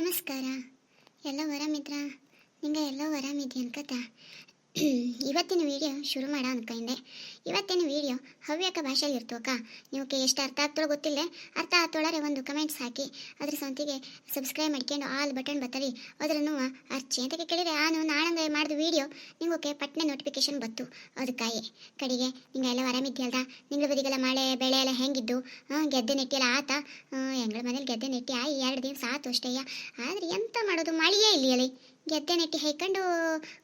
ನಮಸ್ಕಾರ. ಎಲ್ಲ ಆರಾಮಿದ್ರಾ? ನಿಂಗೆ ಎಲ್ಲೋ ಆರಾಮಿದ್ಯಾ ಅನ್ಕತ್ತ ಇವತ್ತಿನ ವಿಡಿಯೋ ಶುರು ಮಾಡ ಅನ್ಕೊಂಡೆ. ಇವತ್ತಿನ ವಿಡಿಯೋ ಹವ್ಯಕ ಭಾಷೆಯಲ್ಲಿ ಇರ್ತೋಕ ನೀವು ಎಷ್ಟು ಅರ್ಥ ಆಗ್ತೋ ಗೊತ್ತಿಲ್ಲ. ಅರ್ಥ ಆಗ್ತೋಳರೆ ಒಂದು ಕಮೆಂಟ್ಸ್ ಹಾಕಿ ಅದ್ರ ಸಂತಿಗೆ ಸಬ್ಸ್ಕ್ರೈಬ್ ಮಾಡ್ಕೊಂಡು ಆಲ್ ಬಟನ್ ಬತ್ತರಿ ಅದ್ರೂ ಅರ್ಚಿ ಅಂತ ಕೇಳಿದ್ರೆ ನಾನು ನಾಳೆ ಮಾಡಿದ ವಿಡಿಯೋ ನಿಮಗೆ ಪಟ್ನೆ ನೋಟಿಫಿಕೇಶನ್ ಬತ್ತು. ಅದಕ್ಕಾಗಿ ಕಡೆಗೆ ನಿಂಗೆ ಎಲ್ಲ ಆರಾಮಿದ್ಯಲ್ದ? ನಿಂಗಳ ಬದಿಗೆಲ್ಲ ಮಳೆ ಬೆಳೆ ಎಲ್ಲ ಹೆಂಗಿದ್ದು? ಗೆದ್ದೆ ನೆಟ್ಟಿಯಲ್ಲ ಆತ? ಹೆಂಗಳ ಮನೇಲಿ ಗೆದ್ದೆ ನೆಟ್ಟಿ 2 ದಿವಸ ಆತು ಅಷ್ಟೇಯ. ಆದರೆ ಎಂತ ಮಾಡೋದು, ಮಳೆಯೇ ಇಲ್ಲಿ ಅಲ್ಲಿ ಗೆದ್ದೆ ನೆಟ್ಟಿ ಹೈಕೊಂಡು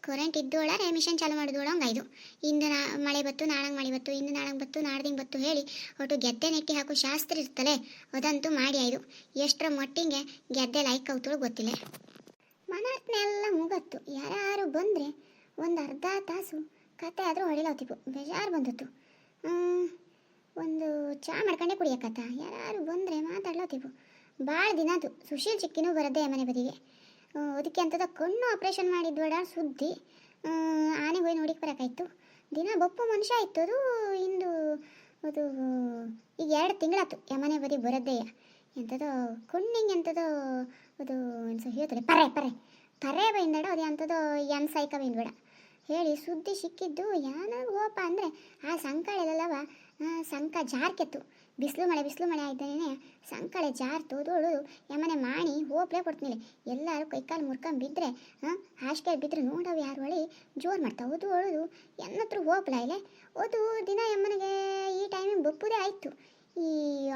ಕರೆಂಟ್ ಇದ್ದೋಳರೆ ಮಿಷನ್ ಚಾಲು ಮಾಡಿದೋಳ ಹಂಗಾಯ್ತು. ಇಂದು ಮಳೆ ಬತ್ತು ನಾಳಂಗೆ ಮಳೆ ಬತ್ತು, ಇಂದು ನಾಳಂಗೆ ಬತ್ತು ನಾಡ್ದಿಂಗೆ ಬತ್ತು ಹೇಳಿ ಒಟ್ಟು ಗೆದ್ದೆ ನೆಟ್ಟಿ ಹಾಕೋ ಶಾಸ್ತ್ರ ಇರ್ತಲೆ ಅದಂತೂ ಮಾಡಿ ಆಯ್ತು. ಎಷ್ಟರ ಮಟ್ಟಿಗೆ ಗೆದ್ದೆ ಲೈಕ್ ಅವತಳು ಗೊತ್ತಿಲ್ಲ. ಮನತ್ನೆಲ್ಲ ಮುಗತ್ತು. ಯಾರು ಬಂದರೆ ಒಂದು ಅರ್ಧ ತಾಸು ಕತೆ ಆದರೂ ಹೊಡಿಲತ್ತಿತ್ತು. ಬೇಜಾರು ಬಂದಿತ್ತು. ಒಂದು ಚಾ ಮಾಡ್ಕೊಂಡೆ ಕುಡಿಯಕತ್ತ. ಯಾರು ಬಂದರೆ ಮಾತಾಡ್ಲತ್ತಿವು. ಭಾಳ ದಿನ ಅದು ಸುಶೀಲ್ ಚಿಕ್ಕಿನೂ ಬರದೆ ಮನೆ ಬದಿಗೆ. ಅದಕ್ಕೆ ಅಂತದ ಕಣ್ಣು ಆಪ್ರೇಷನ್ ಮಾಡಿದ್ಬೇಡ ಸುದ್ದಿ. ಆನೆ ಹೋಗಿ ನೋಡಿಕ್ಕೆ ಬರೋಕ್ಕಾಯ್ತು. ದಿನ ಬಪ್ಪು ಮನುಷ್ಯ ಆಯ್ತು. ಅದು ಇಂದು ಅದು ಈಗ 2 ತಿಂಗಳಾಯ್ತು ಯಮನೆ ಬದಿ ಬರೋದೇಯ. ಎಂಥದೋ ಕಣ್ಣಿಂಗೆ ಎಂಥದೋ ಅದು ಹೇಳ್ತಾರೆ ಪರೆ ಪರೆ ಪರೆ ಬೈಂದಡ ಅದು ಎಂಥದೋ ಸೈಕ ಬೈಂದ್ಬೇಡ ಹೇಳಿ ಸುದ್ದಿ ಸಿಕ್ಕಿದ್ದು. ಏನಾಗ ಹೋಪ ಅಂದರೆ ಆ ಸಂಕಳೆಲ್ಲವ ಸಂಕ ಜಾರ್ಕೆತ್ತು. ಬಿಸಿಲು ಮಳೆ ಆಯ್ತಾನೆ ಸಂಕಳೆ ಜಾರ್ ತೋದೋಳು ಯಮನೆ ಮಾಡಿ ಹೋಪ್ಲೇ ಕೊಡ್ತೀನಿ. ಎಲ್ಲರೂ ಕೈಕಾಲು ಮುರ್ಕೊಂಬಿದ್ರೆ ಹಾಸಿಗೆ ಬಿದ್ದರೆ ನೋಡವು ಯಾರು ಹೊಳಿ ಜೋರು ಮಾಡ್ತಾವೆ. ಓದು ಒಳದು ಎನ್ನತ್ರ ಹೋಪ್ಲ ಇಲ್ಲೇ ಓದು ದಿನ ಯಮ್ಮನಿಗೆ ಈ ಟೈಮಿಗೆ ಬಪ್ಪುದೇ ಆಯಿತು. ಈ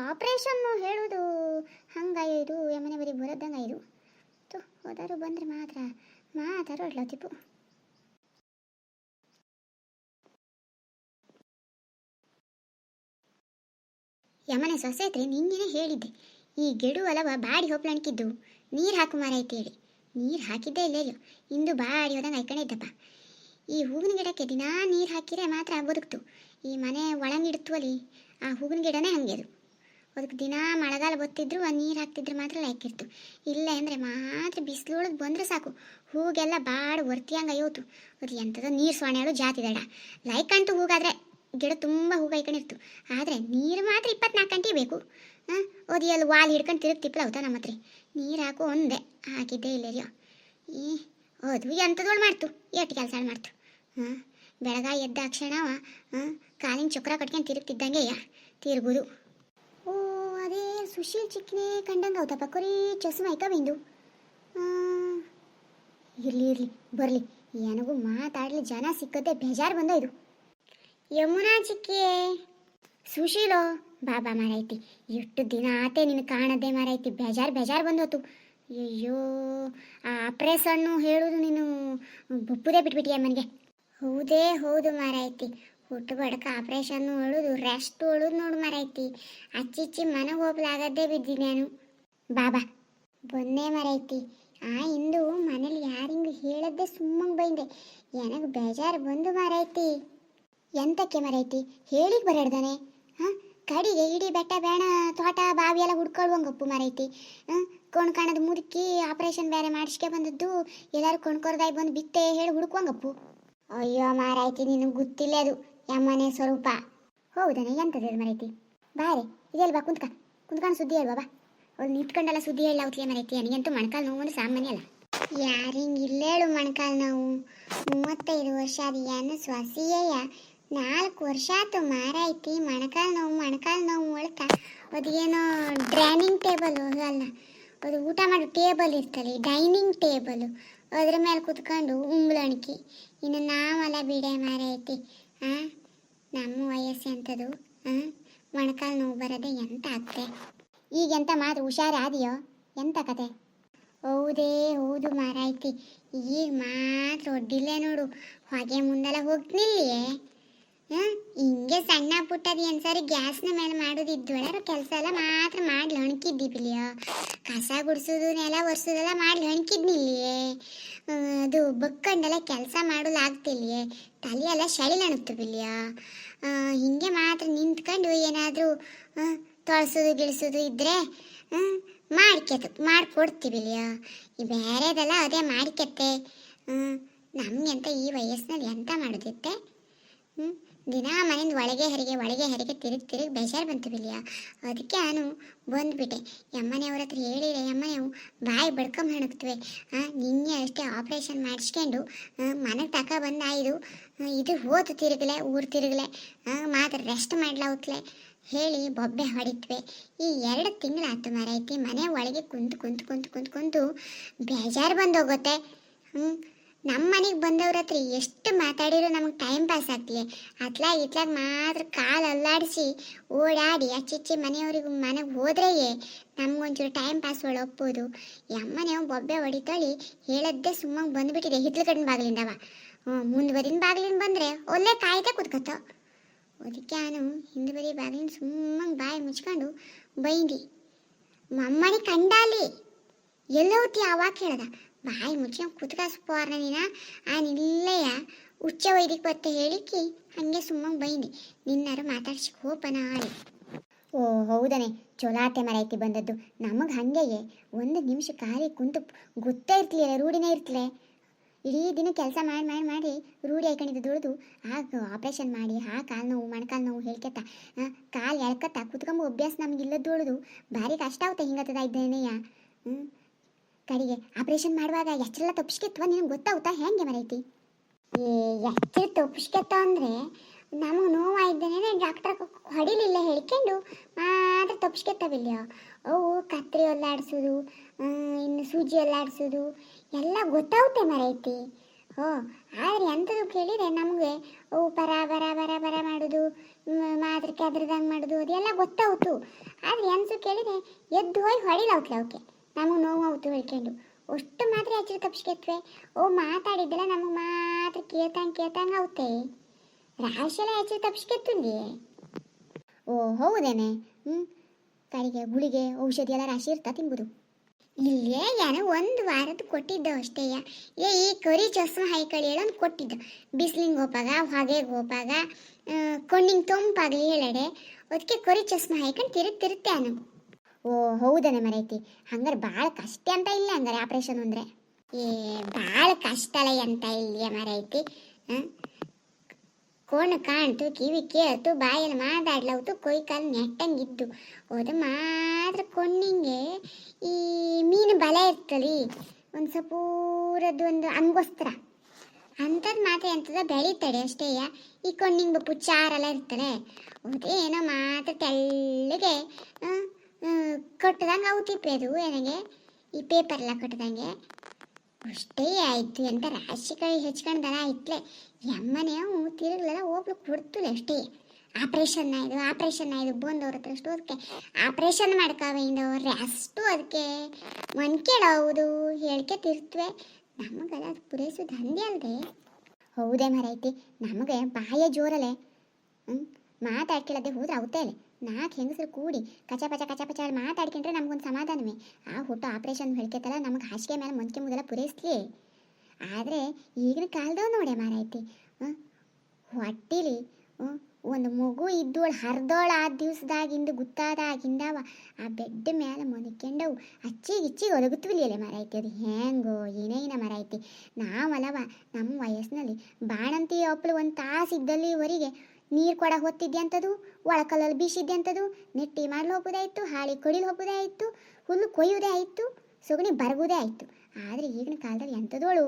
ಆಪ್ರೇಷನ್ನು ಹೇಳೋದು ಹಂಗಾಯ್ದು ಯಮನೆ ಬರೀ ಬರೋದಂಗೆ ಆಯ್ದು. ಹೋದಾರು ಬಂದರೆ ಮಾತಾರು ಅಡ್ಲತ್ತಿಪ್ಪು. ಯಮನೆ ಸೊಸೆ ಐತ್ರಿ ನಿಂಗೇನೆ ಹೇಳಿದ್ದೆ. ಈ ಗೆಡು ಅಲವ ಬಾಡಿ ಹೋಪ್ಲಣ್ಕಿದ್ದು ನೀರು ಹಾಕು ಮಾರೈತಿ ಹೇಳಿ ನೀರು ಹಾಕಿದ್ದೇ ಇಲ್ಲ ಇಲ್ಲೋ. ಇಂದು ಬಾಡಿ ಹೋದಂಗೆ ಐಕಣೆ ಇದ್ದಪ್ಪ. ಈ ಹೂವಿನ ಗಿಡಕ್ಕೆ ದಿನಾ ನೀರು ಹಾಕಿದ್ರೆ ಮಾತ್ರ ಬದುಕ್ತು. ಈ ಮನೆ ಒಳಗಿಡ್ತು ಅಲ್ಲಿ ಆ ಹೂವಿನ ಗಿಡನೇ ಹಂಗೆ ಅದು. ಅದಕ್ಕೆ ದಿನ ಮಳೆಗಾಲ ಬತ್ತಿದ್ರು ಆ ನೀರು ಹಾಕ್ತಿದ್ರೆ ಮಾತ್ರ ಲೈಕಿರ್ತು. ಇಲ್ಲ ಅಂದರೆ ಮಾತ್ರ ಬಿಸಿಲೊಳಗೆ ಬಂದರೆ ಸಾಕು ಹೂಗೆಲ್ಲ ಬಾಡು ವರ್ತಿಯಂಗೆ ಅಯ್ಯೋತು. ಅದು ಎಂಥದ್ದು ನೀರು ಸೊಣೆಗಳು ಜಾತಿದಡ ಲೈಕ್ ಅಂತೂ ಹೂಗಾದರೆ ಗಿಡ ತುಂಬ ಹೂವು ಕೈಕೊಂಡಿರ್ತು. ಆದರೆ ನೀರು ಮಾತ್ರ 24 ಗಂಟೆ ಬೇಕು. ಅದು ಎಲ್ಲಿ ವಾಲ್ ಹಿಡ್ಕೊಂಡು ತಿರುಗ್ತಿಪ್ಪಲ ಹೌದಾ ನಮ್ಮ ಹತ್ರ ನೀರು ಹಾಕು ಒಂದೇ ಹಾಕಿದ್ದೇ ಇಲ್ಲರಿಯೋ. ಅದು ಎಂಥದೋಳು ಮಾಡ್ತು ಎಷ್ಟು ಕೆಲಸ ಮಾಡ್ತು. ಬೆಳಗಾಯಿ ಎದ್ದ ಕ್ಷಣ ಕಾಲಿನ ಚಕ್ರ ಕಟ್ಕೊಂಡು ತಿರುಗ್ತಿದ್ದಂಗೆ ತಿರುಗುದು. ಓ ಅದೇ ಸುಶೀಲ್ ಚಿಕ್ಕನೇ ಕಂಡಂಗೆ ಹೌದಪ್ಪ. ಕೊರಿ ಚಸ್ಮ ಐಕ ಬೈಂದು. ಇರಲಿ ಬರಲಿ ನನಗೂ ಮಾತಾಡಲಿ ಜನ ಸಿಕ್ಕದೆ ಬೇಜಾರು ಬಂದೋಯ್ದು. ಯಮುನಾ ಚಿಕ್ಕಿಯೇ ಸುಶೀಲೋ ಬಾಬಾ ಮಾರೈತಿ. ಎಷ್ಟು ದಿನ ಆತೆ ನಿನ್ನ ಕಾಣದೆ ಮಾರೈತಿ. ಬೇಜಾರು ಬಂದೋತು. ಅಯ್ಯೋ ಆ ಆಪ್ರೇಷನ್ನು ಹೇಳೋದು ನೀನು ಬಪ್ಪುದೇ ಬಿಟ್ಬಿಟ್ಟಿಯ ಮನೆಗೆ. ಹೌದೇ ಹೌದು ಮಾರೈತಿ. ಹುಟ್ಟು ಬಡಕ ಆಪ್ರೇಷನ್ನು ಹೇಳೋದು ರೆಸ್ಟ್ ಹೇಳೋದು ನೋಡು ಮಾರೈತಿ. ಅಚ್ಚಿಚ್ಚಿ ಮನೆಗೆ ಹೋಗ್ಲಾಗದ್ದೇ ಬಿದ್ದಿ ನಾನು. ಬಾಬಾ ಬಂದೇ ಮಾರೈತಿ. ಇಂದು ಮನೇಲಿ ಯಾರಿಂಗೂ ಹೇಳದ್ದೆ ಸುಮ್ಮಂಗೆ ಬೈಂದೆ. ನನಗೆ ಬೇಜಾರು ಬಂದು ಮಾರೈತಿ. ಎಂತಕ್ಕೆ ಮರೈತಿ ಹೇಳಿಗೆ ಬರಾಡ್ದಾನೆ. ಕಡಿಗೆ ಇಡೀ ಬೆಟ್ಟ ಬೇಣ ತೋಟ ಬಾವಿ ಎಲ್ಲ ಹುಡ್ಕೊಳ್ವಂಗಪ್ಪು ಮರೈತಿ. ಕೊಂಡ್ಕಾಣದು ಮುದುಕಿ ಆಪ್ರೇಷನ್ ಬೇರೆ ಮಾಡಿಸ್ಕೆ ಬಂದದ್ದು ಎಲ್ಲರೂ ಕೊಂಡ್ಕೊರ್ದಾಯಿ ಬಂದು ಬಿತ್ತೆ ಹೇಳಿ ಹುಡುಕುವಂಗಪ್ಪು. ಅಯ್ಯೋ ಮಾರೈತಿ ನಿನಗೆ ಗೊತ್ತಿಲ್ಲ ಅದು ಯಮ್ಮನೆ ಸ್ವರೂಪ. ಹೌದಾನೆ ಎಂತದ ಮರೈತಿ ಬಾರೆ ಇದೆಯಲ್ವಾ ಕುಂತ್ಕೊಂಡು ಸುದ್ದಿ ಹೇಳ್ವಾ ಬಾ. ಅವ್ಳು ನಿಂತ್ಕೊಂಡೆಲ್ಲ ಸುದ್ದಿ ಹೇಳಿ ಅವತ್ಲೇ ಮರೈತಿ. ನನಗಂತೂ ಮೊಣಕಾಲು ನೋವು ಅಂದ್ರೆ ಸಾಮಾನ್ಯ ಅಲ್ಲ. ಯಾರಿಂಗೆ ಇಲ್ಲೇಳು ಮೊಣಕಾಲು ನೋವು. 35 ವರ್ಷ ಅದು ಏನು ಸ್ವಸಿಯೇಯ 4 ವರ್ಷ ಆಯ್ತು ಮಾರೈತಿ. ಮೊಣಕಾಲು ನೋವು ಒಳಕ ಅದು ಏನೋ ಡ್ರೈನಿಂಗ್ ಟೇಬಲ್ ಅಲ್ಲ, ಅದು ಊಟ ಮಾಡೋ ಟೇಬಲ್ ಇರ್ತದೆ ಡೈನಿಂಗ್ ಟೇಬಲು. ಅದ್ರ ಮೇಲೆ ಕುತ್ಕೊಂಡು ಉಂಬ್ಳಣಿಕೆ. ಇನ್ನು ನಾವೆಲ್ಲ ಬಿಡೆ ಮಾರೈತಿ. ನಮ್ಮ ವಯಸ್ಸು ಎಂಥದ್ದು ಮೊಣಕಾಲು ನೋವು ಬರೋದೆ ಎಂತ ಆಗ್ತೆ. ಈಗೆಂತ ಮಾತ್ರ ಹುಷಾರಾದಿಯೋ ಎಂತ ಕತೆ. ಹೌದೇ ಹೌದು ಮಾರಾಯ್ತಿ. ಈಗ ಮಾತ್ರ ಒಡ್ಡಿಲ್ಲೇ ನೋಡು. ಹೊಗೆ ಮುಂದೆಲ್ಲ ಹೋಗ್ತಿಲ್ಲಿಯೇ. ಹಿಂಗೆ ಸಣ್ಣ ಪುಟ್ಟದು ಏನ್ಸಾರಿ ಗ್ಯಾಸ್ನ ಮೇಲೆ ಮಾಡೋದಿದ್ದೊಳರ ಕೆಲಸ ಎಲ್ಲ ಮಾತ್ರ ಮಾಡ್ಲಿ ಹಣ್ಕಿದ್ದಿ ಬಿಲಿಯ. ಕಸ ಗುಡಿಸೋದು ನೆಲ ಒರೆಸೋದೆಲ್ಲ ಮಾಡ್ಲಿ ಹಣ್ಕಿದ್ನಿಲ್ಲಿಯೇ. ಅದು ಬಕ್ಕಂಡೆಲ್ಲ ಕೆಲಸ ಮಾಡೋದು ಆಗ್ತಿಲ್ಲಿಯೇ. ತಲೆಯೆಲ್ಲ ಶಳಿಲಣುತ್ತು ಬಿಲಿಯ. ಹಿಂಗೆ ಮಾತ್ರ ನಿಂತ್ಕೊಂಡು ಏನಾದರೂ ತೊಳಸೋದು ಗಿಳಿಸೋದು ಇದ್ದರೆ ಮಾಡಿಕೊಡ್ತೀವಿಲಿಯ. ಈ ಬೇರೆದೆಲ್ಲ ಅದೇ ಮಾಡಿಕೆತ್ತೆ. ನಮಗೆಂತ ಈ ವಯಸ್ಸಿನಲ್ಲಿ ಎಂತ ಮಾಡೋದಿತ್ತೆ. ದಿನ ಮನೆಯಿಂದ ಒಳಗೆ ಹೆರಿಗೆ ತಿರುಗಿ ಬೇಜಾರು ಬಂತು ಬಿಲ್ಲಿಯ. ಅದಕ್ಕೆ ನಾನು ಬಂದ್ಬಿಟ್ಟೆ. ಯಮ್ಮನೆಯವ್ರ ಹತ್ರ ಹೇಳಿದ್ರೆ ಯಮ್ಮನೆವು ಬಾಯಿ ಬಡ್ಕೊಂಡ್ ಹಣಕ್ತವೆ. ನಿನ್ನೆ ಅಷ್ಟೇ ಆಪ್ರೇಷನ್ ಮಾಡಿಸ್ಕೊಂಡು ಮನೆಗೆ ತಕ ಬಂದಾಯ್ದು. ಇದು ಹೋತು ತಿರುಗಲೆ ಊರು ತಿರುಗಲೆ ಮಾತ್ರ ರೆಸ್ಟ್ ಮಾಡ್ಲಾವುತ್ಲೆ ಹೇಳಿ ಬೊಬ್ಬೆ ಹೊಡಿತ್ವೆ. ಈ 2 ತಿಂಗಳಾಯ್ತು ಮಾರೈತಿ ಮನೆ ಒಳಗೆ ಕುಂತು ಬೇಜಾರು ಬಂದೋಗುತ್ತೆ. ನಮ್ಮ ಮನೆಗೆ ಬಂದವ್ರ ಹತ್ರ ಎಷ್ಟು ಮಾತಾಡಿರೋ ನಮಗೆ ಟೈಮ್ ಪಾಸ್ ಆಗ್ತಿಲ್ಲ. ಇತ್ಲಾಗ ಮಾತ್ರ ಕಾಲು ಅಲ್ಲಾಡಿಸಿ ಓಡಾಡಿ ಅಚ್ಚಿಚ್ಚಿ ಮನೆಗೆ ಹೋದ್ರೆಯೇ ನಮ್ಗೊಂಚೂರು ಟೈಮ್ ಪಾಸ್ ಒಪ್ಪೋದು. ಯಮ್ಮನೆ ಬೊಬ್ಬೆ ಹೊಡಿತಾಳಿ ಹೇಳದ್ದೇ ಸುಮ್ಮನೆ ಬಂದುಬಿಟ್ಟಿದೆ ಹಿತ್ಲ ಕಡಿನ ಬಾಗಿಲಿಂದವ. ಮುಂದುವರಿನ ಬಾಗಿಲಿಂದ ಬಂದರೆ ಒಳ್ಳೆ ಕಾಯ್ದೆ ಕುತ್ಕತ್ತ. ಅದಕ್ಕೆ ನಾನು ಹಿಂದುವರಿ ಬಾಗಿಲಿನ ಸುಮ್ಮನೆ ಬಾಯಿ ಮುಚ್ಕೊಂಡು ಬೈಂದಿ. ಮಮ್ಮನಿ ಕಂಡಾಲಿ ಎಲ್ಲೋತಿ ಅವಾಗ ಕೇಳ್ದ. ಬಾಯಿ ಮುಚ್ಕೊಂಡು ಕುತ್ಕಾಸ್ಪೋರ್ನ ನೀನ ನಿಲ್ಲೆಯ ಉಚ್ಚ ವೈದಿಕ ಬತ್ತೆ ಹೇಳಿಕಿ ಹಂಗೆ ಸುಮ್ಮನೆ ಬೈಂದಿ. ನಿನ್ನಾರು ಮಾತಾಡ್ಸಿಕ್ ಹೋಪನ ಆಳಿ. ಓ ಹೌದನೆ, ಚೊಲಾತೆ ಮರೈತಿ ಬಂದದ್ದು. ನಮಗೆ ಹಾಗೆಯೇ 1 ನಿಮಿಷ ಖಾಲಿ ಕುಂತು ಗೊತ್ತೇ ಇರ್ತಿಲ್ಲ, ರೂಢಿನೇ ಇರ್ತಿಲ್ಲ. ಇಡೀ ದಿನ ಕೆಲಸ ಮಾಡಿ ರೂಢಿ ಆಯ್ಕೊಂಡಿದ್ದು ದುಡಿದು ಆಗ ಆಪ್ರೇಷನ್ ಮಾಡಿ ಕಾಲು ನೋವು ಮೊಣಕಾಲು ನೋವು ಹೇಳ್ಕೆತ್ತ ಕಾಲು ಎಳ್ಕತ್ತ ಕುತ್ಕೊಂಬ ಅಭ್ಯಾಸ ನಮಗಿಲ್ಲದ್ದು ದುಡಿದು ಭಾರಿ ಕಷ್ಟ ಆಗುತ್ತೆ. ಹಿಂಗತ್ತದ ಇದ್ದೇನೆಯ ಕಡೆಗೆ ಆಪ್ರೇಷನ್ ಮಾಡುವಾಗ ಎಷ್ಟೆಲ್ಲ ತಪ್ಪಿಸ್ಕೆತ್ವ ನಿನಗೆ ಗೊತ್ತಾಗುತ್ತಾ ಹೆಂಗೆ ಮರೈತಿ? ಎಷ್ಟು ತಪ್ಪಿಸ್ಕೆತ್ತ ಅಂದರೆ ನಮಗೆ ನೋವಾಯಿದ್ದೇನೆ ಡಾಕ್ಟರ್ ಹೊಡಿಲಿಲ್ಲ ಹೇಳ್ಕೊಂಡು ಮಾತ್ರ ತಪ್ಪಿಸ್ಕೆತ್ತವಿಲ್ಲ. ಅವು ಕತ್ರಿ ಒಲ್ಲಾಡಿಸೋದು ಇನ್ನು ಸೂಜಿ ಒಲ್ಲಾಡಿಸೋದು ಎಲ್ಲ ಗೊತ್ತಾಗುತ್ತೆ ಮರೈತಿ. ಆದರೆ ಎಂಥದ್ದು ಕೇಳಿದರೆ ನಮಗೆ ಅವು ಬರ ಮಾಡೋದು ಮಾತ್ರಕ್ಕೆ ಅದ್ರದಂಗೆ ಮಾಡೋದು ಅದೆಲ್ಲ ಗೊತ್ತಾಯ್ತು. ಆದರೆ ಎಂತ ಕೇಳಿದರೆ ಎದ್ದು ಹೋಗಿ ಹೊಡಿಲಾವ್ತಲೆ ಅವಕ್ಕೆ ನಮಗೆ ನೋವು ಆಯ್ತು ಹೇಳ್ಕೊಂಡು ಅಷ್ಟು ಮಾತ್ರ ಹೆಚ್ಚು ತಪ್ಪಿಸ್ಕೆತ್ವೆ. ಮಾತಾಡಿದ್ದೆಲ್ಲ ನಮಗೆ ಮಾತ್ರ ಕೇಳ್ತಂಗೆ ಆಗುತ್ತೆ. ರಾಶೆಲ್ಲ ಹೆಚ್ಚು ತಪ್ಪಿಸ್ಕೆತ್ತುಂದಿ. ಹೌದೇನೆ. ಕಡೆಗೆ ಗುಳಿಗೆ ಔಷಧಿ ಎಲ್ಲ ರಾಶಿ ಇರ್ತಾ ತಿನ್ಬೋದು. ಇಲ್ಲೇ ಏನೋ 1 ವಾರದ್ದು ಕೊಟ್ಟಿದ್ದ ಅಷ್ಟೇಯ. ಈ ಕರಿ ಚಸ್ಮ ಹೈಕಳಿ ಹೇಳೋದು ಕೊಟ್ಟಿದ್ದ. ಬಿಸಿಲಿಂಗ್ ಹೋಪಾಗ ಹೊಗೆಗೆ ಹೋಪಾಗ ಕಣ್ಣಿಂಗೆ ತೊಂಪಾಗಲಿ ಹೇಳಡೆ ಅದಕ್ಕೆ ಕರಿ ಚಸ್ಮ ಹಾಯ್ಕೊಂಡು ತಿರುತ್ತೆ ಅನು. ಹೌದನೆ ಮರೈತಿ. ಹಂಗಾರೆ ಭಾಳ ಕಷ್ಟ ಅಂತ ಇಲ್ಲ ಹಂಗಾರೆ ಆಪ್ರೇಷನ್ ಅಂದರೆ. ಭಾಳ ಕಷ್ಟ ಅಲ್ಲ ಅಂತ ಇಲ್ಲ ಮರೈತಿ. ಕೋಣು ಕಾಣ್ತು, ಕಿವಿ ಕೇಳ್ತು, ಬಾಯಲ್ಲಿ ಮಾತಾಡ್ಲವತ್ತು, ಕೊಯ್ ಕಾಲು ನೆಟ್ಟಂಗಿದ್ದು ಅದು ಮಾತ್ರ ಕಣ್ಣಿಂಗೆ ಈ ಮೀನು ಬಲೆ ಇರ್ತಲಿ ಒಂದು ಸಪೂರದ್ದು ಒಂದು ಅಂಗೋಸ್ತ್ರ ಅಂಥದ್ದು ಮಾತ್ರ ಎಂಥದ ಬೆಳೀತಡೆ ಅಷ್ಟೇಯ. ಈ ಕಣ್ಣಿಂಗೆ ಪುಚ್ಚಾರೆಲ್ಲ ಇರ್ತಾಳೆ ಅದೇನೋ ಮಾತ್ರ ತೆಳ್ಳಗೆ ಕಟ್ಟದಂಗೆ ಅವತಿಪ್ಪೆ ಅದು ನನಗೆ ಈ ಪೇಪರೆಲ್ಲ ಕಟ್ಟದಂಗೆ ಅಷ್ಟೇ ಆಯಿತು. ಎಂತ ರಾಶಿಕಾಯಿ ಹೆಚ್ಕೊಂಡ್ದನ ಆಯ್ತಲೆ ಯಮ್ಮನೆ ತಿರುಗಲೆಲ್ಲ ಹೋಗ್ಲಿಕ್ಕೆ ಕೊಡ್ತಲೆ ಅಷ್ಟೇ. ಆಪ್ರೇಷನ್ ಆಯ್ದು ಬಂದವ್ರ ಹತ್ರ ಅಷ್ಟು ಅದಕ್ಕೆ ಆಪ್ರೇಷನ್ ಮಾಡ್ಕಾವಿಂದ ರೆಸ್ಟು ಅದಕ್ಕೆ ಮನ್ಕೇಳವುದು ಹೇಳ್ಕೆ ತಿರ್ತವೆ. ನಮಗೆಲ್ಲ ಅದು ಪೂರೈಸೋದು ಹಂಗೆ ಅಲ್ಲದೆ. ಹೌದೇ ಮರೈತಿ. ನಮಗೆ ಬಾಯ ಜೋರಲೆ ಮಾತಾಡ್ಕೊಳ್ಳದೆ ಹೋದ್ರೆ ಅವತ್ತೇ ಅಲ್ಲೇ 4 ಹೆಂಗಸರು ಕೂಡಿ ಕಚ ಪಚ ಮಾತಾಡ್ಕೊಂಡ್ರೆ ನಮಗೊಂದು ಸಮಾಧಾನವೇ. ಆ ಹುಟ್ಟು ಆಪ್ರೇಷನ್ ಹೇಳ್ಕೆತ್ತಲ್ಲ ನಮಗೆ ಹಾಸಿಗೆ ಮೇಲೆ ಮಂಚೆ ಮುದೆಲ್ಲ ಪೂರೈಸ್ಲಿ. ಆದರೆ ಈಗಿನ ಕಾಲದವ್ ನೋಡೆ ಮಾರೈತಿ ಹೊಟ್ಟಿಲಿ ಒಂದು ಮಗು ಇದ್ದೋಳು ಹರಿದೋಳು ಆ ದಿವ್ಸದಾಗಿಂದು ಗುತ್ತಾದಾಗಿಂದವ ಆ ಬೆಡ್ ಮೇಲೆ ಮನಿಕೊಂಡವು ಅಚ್ಚಿಗೆ ಒದಗುತ್ತವಿಲ್ಲ ಮಾರೈತಿ. ಅದು ಹೆಂಗೋ ಏನೇನ ಮಾರೈತಿ. ನಾವಲ್ಲವ ನಮ್ಮ ವಯಸ್ಸಿನಲ್ಲಿ ಬಾಣಂತಿ ಒಪ್ಪಲು 1 ತಾಸು ಇದ್ದಲ್ಲಿವರೆಗೆ ನೀರು ಕೊಡ ಹೊತ್ತಿದ್ದೆ ಅಂಥದ್ದು, ಒಳಕಲ್ಲಲ್ಲಿ ಬೀಸಿದ್ದೆ ಅಂಥದ್ದು, ನೆಟ್ಟಿ ಮಾಡಲು ಹೋಗೋದೇ ಆಯಿತು, ಹಾಳಿ ಕೊಡಿಲು ಹೋಗೋದೇ ಆಯಿತು, ಹುಲ್ಲು ಕೊಯ್ಯೋದೇ ಆಯಿತು, ಸೊಗಣಿ ಬರಗೋದೇ ಆಯಿತು. ಆದರೆ ಈಗಿನ ಕಾಲದಲ್ಲಿ ಎಂಥದೋಳು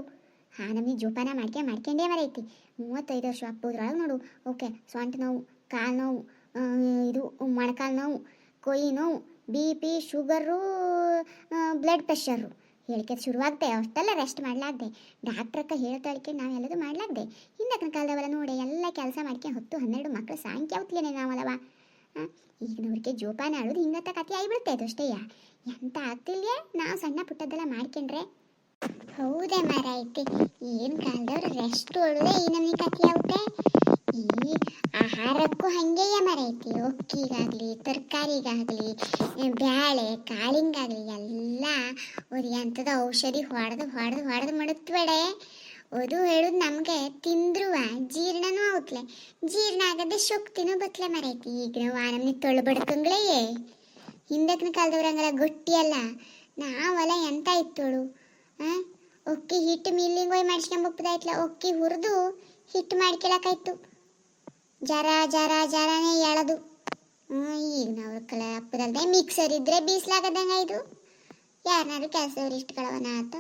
ನಮಗೆ ಜೋಪಾನ ಮಾಡ್ಕೊಂಡೇ ಮರೈತಿ. 35 ವರ್ಷ ಅಪ್ಪೋದ್ರೊಳಗೆ ನೋಡು ಓಕೆ ಸೊಂಟ ನೋವು, ಕಾಲು ನೋವು, ಇದು ಮೊಣಕಾಲು ನೋವು, ಕೊಯ್ಯಿ ನೋವು, BP, ಶುಗರು, ಬ್ಲಡ್ ಪ್ರೆಷರು ಹೇಳಿಕೆ ಶುರುವಾಗ್ದೆ. ಅಷ್ಟೆಲ್ಲ ರೆಸ್ಟ್ ಮಾಡಲಾಗ್ದೆ. ಡಾಕ್ಟ್ರಕ್ಕ ಹೇಳ್ತಾಳಿಕೆ ನಾವೆಲ್ಲದು ಮಾಡಲಾಗ್ದೆ. ಹಿಂದಕ್ಕಿನ ಕಾಲದವೆಲ್ಲ ನೋಡಿ ಎಲ್ಲ ಕೆಲಸ ಮಾಡ್ಕೊಂಡು 10-12 ಮಕ್ಕಳು ಸಾಂಖ್ಯ ಅವತ್ಲೇನೆ ನಾವಲ್ಲವ. ಈಗಿನವ್ರಿಗೆ ಜೋಪಾನ ಆಡೋದು ಹಿಂಗತ್ತ ಕತೆ ಆಗಿಬಿಡುತ್ತೆ ಅದು ಅಷ್ಟೇಯ. ಎಂತ ಆಗ್ತಿಲ್ಲ ನಾವು ಸಣ್ಣ ಪುಟ್ಟದ್ದೆಲ್ಲ ಮಾಡ್ಕೊಂಡ್ರೆ. ಹೌದೇ ಮಾರೈತಿ. ಏನು ಕಾಲದವ್ರು ರೆಸ್ಟ್ ಹೊಡೋದೇ ಈ ನಮ್ಗೆ ಕತೆ ಆಗುತ್ತೆ. ಈ ಆಹಾರಕ್ಕೂ ಹಾಗೆಯೇ ಮರೈತಿ. ಅಕ್ಕಿಗಾಗಲಿ ತರಕಾರಿಗಾಗಲಿ ಬ್ಯಾಳೆ ಕಾಳಿಂಗಾಗಲಿ ಎಲ್ಲ ಅವ್ರಿಗೆ ಅಂಥದ್ದು ಔಷಧಿ ಹೊಡೆದು ಮಡತ್ಬೇಡೆ. ಅದು ಹೇಳೋದು ನಮಗೆ ತಿಂದ್ರುವ ಜೀರ್ಣನೂ ಆಗುತ್ತಲೆ, ಜೀರ್ಣ ಆಗದೆ ಶಕ್ತಿನೂ ಬತ್ತಲೆ ಮರೈತಿ. ಈಗ ನಾವು ನಮ್ಗೆ ತೊಳ್ಳು ಬಡ್ಕಂಗ್ಲೇ ಹಿಂದಕ್ಕಿನ ಕಾಲದವ್ರು ಹಂಗಲ್ಲ ಗಟ್ಟಿಯಲ್ಲ. ನಾವೆಲ್ಲ ಎಂತ ಇತ್ತೋಳು ಅಕ್ಕಿ ಹಿಟ್ಟು ಮಿಲ್ಲಿಂಗ್ ಹೋಗಿ ಮಾಡ್ಸ್ಕೊಂಬಪ್ಪದಾಯ್ತಲ್ಲ, ಅಕ್ಕಿ ಹುರಿದು ಹಿಟ್ಟು ಮಾಡ್ಕೊಳಕಾಯ್ತು. ಜರ ಜರ ಜರನೇ ಎಳದು. ಈಗ ನಾವು ಹಪ್ಪದಲ್ದೆ ಮಿಕ್ಸರ್ ಇದ್ರೆ ಬೀಸ್ಲಾಗದಂಗ ಇದು. ಯಾರನ್ನಾರು ಕೆಲಸದವ್ರು ಇಷ್ಟಗಳವನ ಆತ.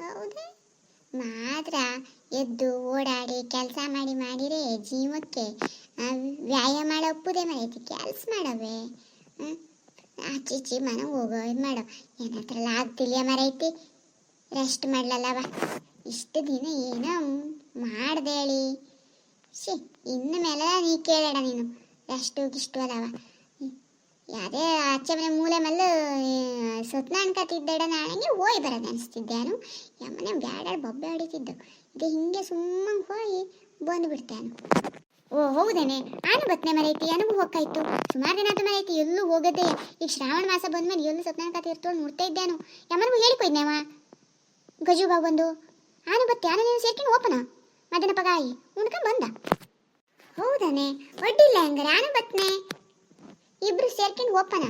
ಹೌದೇ ಮಾತ್ರ ಎದ್ದು ಓಡಾಡಿ ಕೆಲಸ ಮಾಡಿರೆ ಜೀವಕ್ಕೆ ವ್ಯಾಯಾಮ ಮಾಡೋ ಒಪ್ಪುದೇ ಮಾಡೈತಿ. ಕೆಲಸ ಮಾಡವೆ ಆಚೀಚಿ ಮನೆ ಹೋಗೋ ಇದು ಮಾಡೋ ಏನತ್ರಲ್ಲ ಆಗ್ತಿಲ್ಲ ಮರೈತಿ. ರೆಸ್ಟ್ ಮಾಡ್ಲಲ್ಲವ ಇಷ್ಟು ದಿನ ಏನೋ ಮಾಡ್ದೆ ಹೇಳಿ. ಇನ್ನು ಮೇಲೆ ನೀ ಕೇಳೋಣ ನೀನು ರೆಸ್ಟು ಗಿಷ್ಟು ಅಲ್ಲವ. ಯಾರೇ ಆಚೆ ಮನೆ ಮೂಲೆ ಮೇಲೆ ಸತ್ನ ಅನ್ಕತಿದ್ದಡ ನಾಳೆಗೆ ಹೋಯ್ ಬರೋದು ಅನಿಸ್ತಿದ್ದೆ. ನಾನು ಯಮ್ಮನೆ ಬ್ಯಾಡಾಡ್ ಬೊಬ್ಬೆ ಹೊಡಿತಿದ್ದು. ಇದು ಹಿಂಗೆ ಸುಮ್ಮನೆ ಹೋಗಿ ಬಂದುಬಿಡ್ತೇನು. ಓ ಹೌದೇನೆ ನಾನು ಬತ್ತನೆ ಮರೈತಿ. ನನಗೂ ಹೋಗ್ಕಾಯ್ತು ಸುಮಾರು ದಿನ ಆದ ಮರೈತಿ ಎಲ್ಲೂ ಹೋಗದೆ. ಈಗ ಶ್ರಾವಣ ಮಾಸ ಬಂದ್ಮೇಲೆ ಎಲ್ಲೂ ಸತ್ಯನಾರಾಯಣ ಇರ್ತೋಳು ನೋಡ್ತಾ ಇದ್ದಾನು. ಯಮ್ಮನಿಗೂ ಹೇಳಿಕೊಯ್ನೇವ ಗಜು ಬಾಬು ಬಂದು ಆನು ಬತ್ತೆ ಆನು ನೀನು ಸೇರ್ಕೊಂಡು ಓಪನ ಮದನ ಪಗಾಯಿ ಉಣ್ಕೊಂಡ್ ಬಂದ. ಹೌದಾನೆ ಒಡ್ಡಿಲ್ಲ ಹಂಗಾರೆ ಆನು ಬತ್ನೆ ಇಬ್ರು ಸೇರ್ಕೊಂಡು ಓಪನ.